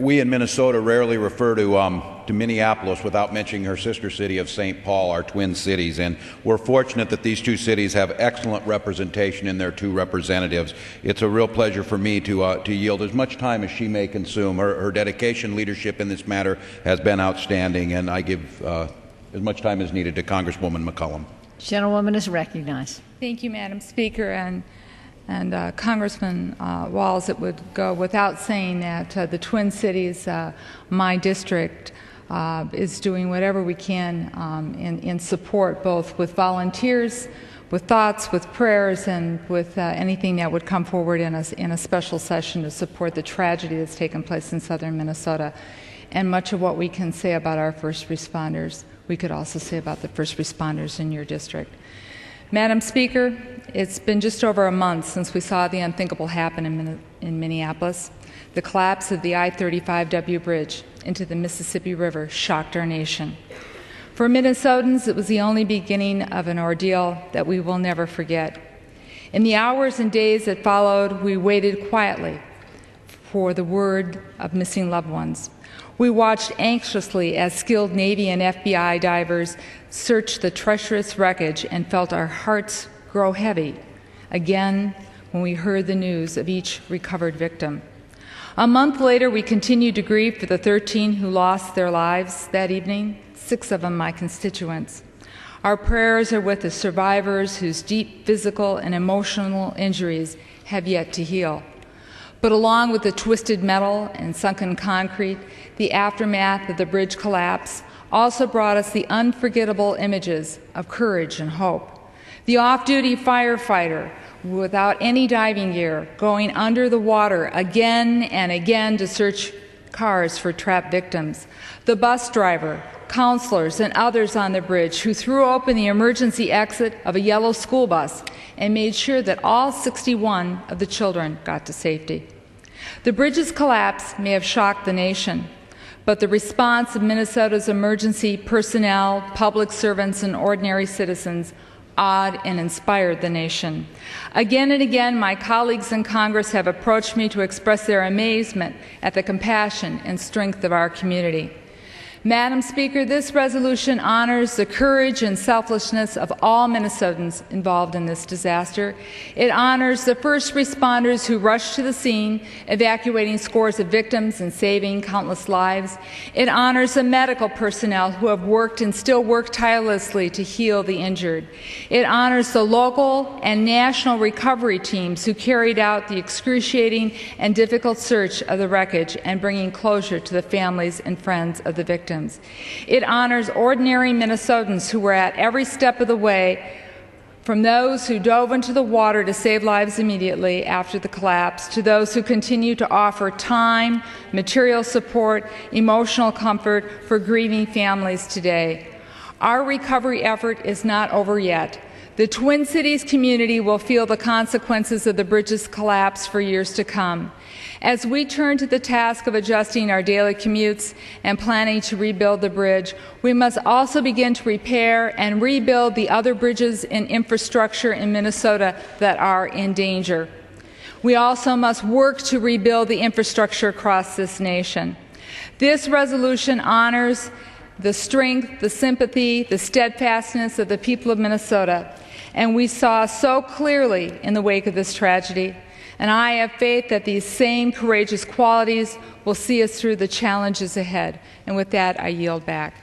we in Minnesota rarely refer to Minneapolis without mentioning her sister city of St. Paul, our twin cities, and we're fortunate that these two cities have excellent representation in their two representatives. It's a real pleasure for me to yield as much time as she may consume. Her dedication, leadership in this matter has been outstanding, and I give as much time as needed to Congresswoman McCollum. Gentlewoman is recognized. Thank you, Madam Speaker. And Congressman Walz, it would go without saying that the Twin Cities, my district, is doing whatever we can in support, both with volunteers, with thoughts, with prayers, and with anything that would come forward in a special session to support the tragedy that's taken place in southern Minnesota. And much of what we can say about our first responders, we could also say about the first responders in your district. Madam Speaker, it's been just over a month since we saw the unthinkable happen in Minneapolis. The collapse of the I-35W Bridge into the Mississippi River shocked our nation. For Minnesotans, it was the only beginning of an ordeal that we will never forget. In the hours and days that followed, we waited quietly for the word of missing loved ones. We watched anxiously as skilled Navy and FBI divers searched the treacherous wreckage and felt our hearts grow heavy again when we heard the news of each recovered victim. A month later, we continued to grieve for the 13 who lost their lives that evening, 6 of them my constituents. Our prayers are with the survivors whose deep physical and emotional injuries have yet to heal. But along with the twisted metal and sunken concrete, the aftermath of the bridge collapse also brought us the unforgettable images of courage and hope. The off-duty firefighter without any diving gear going under the water again and again to search cars for trapped victims. The bus driver, counselors, and others on the bridge who threw open the emergency exit of a yellow school bus and made sure that all 61 of the children got to safety. The bridge's collapse may have shocked the nation, but the response of Minnesota's emergency personnel, public servants, and ordinary citizens awed and inspired the nation. Again and again, my colleagues in Congress have approached me to express their amazement at the compassion and strength of our community. Madam Speaker, this resolution honors the courage and selflessness of all Minnesotans involved in this disaster. It honors the first responders who rushed to the scene, evacuating scores of victims and saving countless lives. It honors the medical personnel who have worked and still work tirelessly to heal the injured. It honors the local and national recovery teams who carried out the excruciating and difficult search of the wreckage and bringing closure to the families and friends of the victims. It honors ordinary Minnesotans who were at every step of the way, from those who dove into the water to save lives immediately after the collapse, to those who continue to offer time, material support, emotional comfort for grieving families today. Our recovery effort is not over yet. The Twin Cities community will feel the consequences of the bridge's collapse for years to come. As we turn to the task of adjusting our daily commutes and planning to rebuild the bridge, we must also begin to repair and rebuild the other bridges and infrastructure in Minnesota that are in danger. We also must work to rebuild the infrastructure across this nation. This resolution honors the strength, the sympathy, the steadfastness of the people of Minnesota, and we saw so clearly in the wake of this tragedy. And I have faith that these same courageous qualities will see us through the challenges ahead. And with that, I yield back.